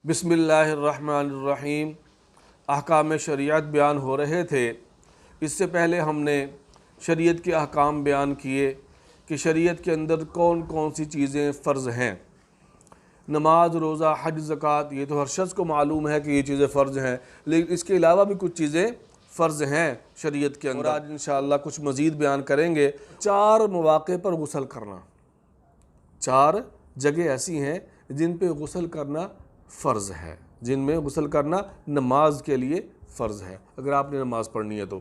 بسم اللہ الرحمن الرحیم۔ احکام شریعت بیان ہو رہے تھے۔ اس سے پہلے ہم نے شریعت کے احکام بیان کیے کہ شریعت کے اندر کون کون سی چیزیں فرض ہیں۔ نماز، روزہ، حج، زکوٰۃ، یہ تو ہر شخص کو معلوم ہے کہ یہ چیزیں فرض ہیں، لیکن اس کے علاوہ بھی کچھ چیزیں فرض ہیں شریعت کے اندر، اور آج انشاءاللہ کچھ مزید بیان کریں گے۔ 4 مواقع پر غسل کرنا، 4 جگہ ایسی ہیں جن پہ غسل کرنا فرض ہے، جن میں غسل کرنا نماز کے لیے فرض ہے اگر آپ نے نماز پڑھنی ہے تو۔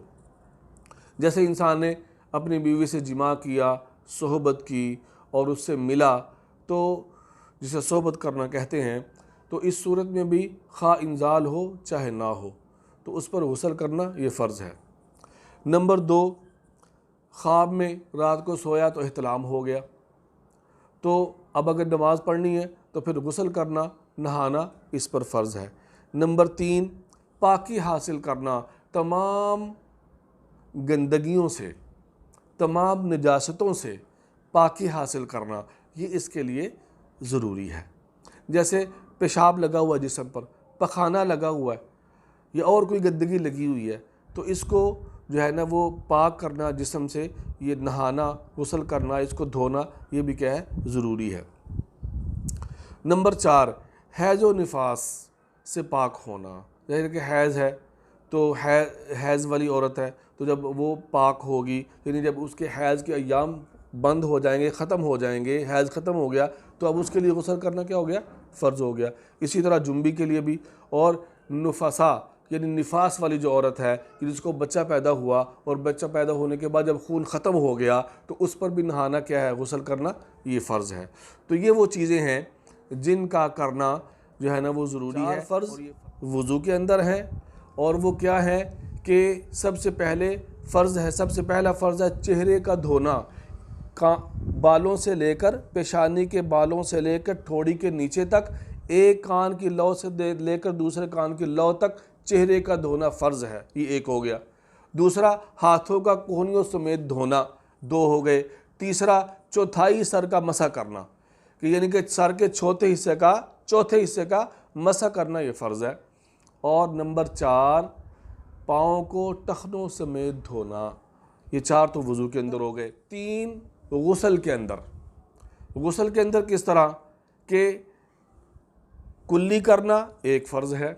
جیسے انسان نے اپنی بیوی سے جماع کیا، صحبت کی اور اس سے ملا، تو جسے صحبت کرنا کہتے ہیں، تو اس صورت میں بھی خواہ انزال ہو چاہے نہ ہو تو اس پر غسل کرنا یہ فرض ہے۔ نمبر 2، خواب میں رات کو سویا تو احتلام ہو گیا، تو اب اگر نماز پڑھنی ہے تو پھر غسل کرنا، نہانا اس پر فرض ہے۔ نمبر 3، پاکی حاصل کرنا، تمام گندگیوں سے، تمام نجاستوں سے پاکی حاصل کرنا، یہ اس کے لیے ضروری ہے۔ جیسے پیشاب لگا ہوا جسم پر، پخانہ لگا ہوا ہے یا اور کوئی گندگی لگی ہوئی ہے، تو اس کو جو ہے نا وہ پاک کرنا جسم سے، یہ نہانا، غسل کرنا، اس کو دھونا، یہ بھی کیا ہے، ضروری ہے۔ نمبر 4، حیض و نفاس سے پاک ہونا۔ جیسے کہ حیض ہے تو حیض والی عورت ہے تو جب وہ پاک ہوگی، یعنی جب اس کے حیض کے ایام بند ہو جائیں گے، ختم ہو جائیں گے، حیض ختم ہو گیا، تو اب اس کے لیے غسل کرنا کیا ہو گیا، فرض ہو گیا۔ اسی طرح جنبی کے لیے بھی، اور نفسا یعنی نفاس والی جو عورت ہے جس کو بچہ پیدا ہوا اور بچہ پیدا ہونے کے بعد جب خون ختم ہو گیا تو اس پر بھی نہانا کیا ہے، غسل کرنا یہ فرض ہے۔ تو یہ وہ چیزیں ہیں جن کا کرنا جو ہے نا وہ ضروری ہے۔ 4 فرض وضو کے اندر ہیں، اور وہ کیا ہے کہ سب سے پہلا فرض ہے چہرے کا دھونا، بالوں سے لے کر، پیشانی کے بالوں سے لے کر ٹھوڑی کے نیچے تک، ایک کان کی لو سے لے کر دوسرے کان کی لو تک چہرے کا دھونا فرض ہے، یہ ایک ہو گیا۔ دوسرا، ہاتھوں کا کونیوں سمیت دھونا، 2 ہو گئے۔ تیسرا، چوتھائی سر کا مسح کرنا، کہ یعنی کہ سر کے چوتھے حصے کا مسح کرنا یہ فرض ہے۔ اور نمبر 4، پاؤں کو ٹخنوں سمیت دھونا، یہ 4 تو وضو کے اندر ہو گئے۔ 3، غسل کے اندر کس طرح کہ کلی کرنا ایک فرض ہے،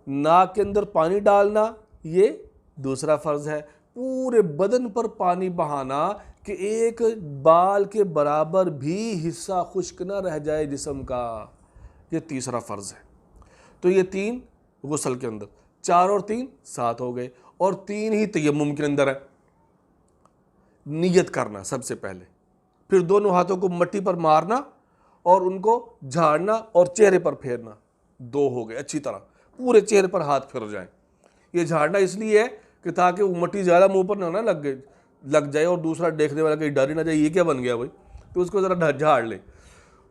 ناک کے اندر پانی ڈالنا یہ دوسرا فرض ہے، پورے بدن پر پانی بہانا کہ ایک بال کے برابر بھی حصہ خشک نہ رہ جائے جسم کا، یہ تیسرا فرض ہے۔ تو یہ 3 غسل کے اندر، 4 اور 3 7 ہو گئے، اور 3 ہی تیمم کے اندر ہے۔ نیت کرنا سب سے پہلے، پھر دونوں ہاتھوں کو مٹی پر مارنا اور ان کو جھاڑنا اور چہرے پر پھیرنا، 2 ہو گئے۔ اچھی طرح پورے چہرے پر ہاتھ پھر جائیں۔ یہ جھاڑنا اس لیے ہے کہ تاکہ وہ مٹی زیادہ منہ پر نہ لگ جائے اور دوسرا دیکھنے والا کہیں ڈر ہی نہ جائے یہ کیا بن گیا بھائی، تو اس کو ذرا جھاڑ لے۔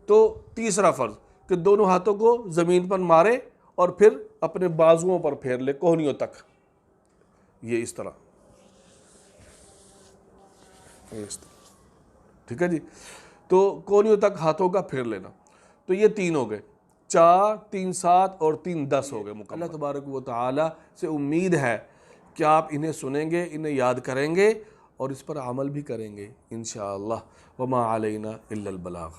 تو تیسرا فرض کہ دونوں ہاتھوں کو زمین پر مارے اور پھر اپنے بازوؤں پر پھیر لے کوہنیوں تک، یہ اس طرح، ٹھیک ہے جی۔ تو کوہنیوں تک ہاتھوں کا پھیر لینا، تو یہ 3 ہو گئے، 4، 3 7 اور 3 10 ہو گئے مکمل۔ اللہ تبارک و تعالی سے امید ہے کہ آپ انہیں سنیں گے، انہیں یاد کریں گے اور اس پر عمل بھی کریں گے انشاءاللہ۔ وما علینا الا البلاغ۔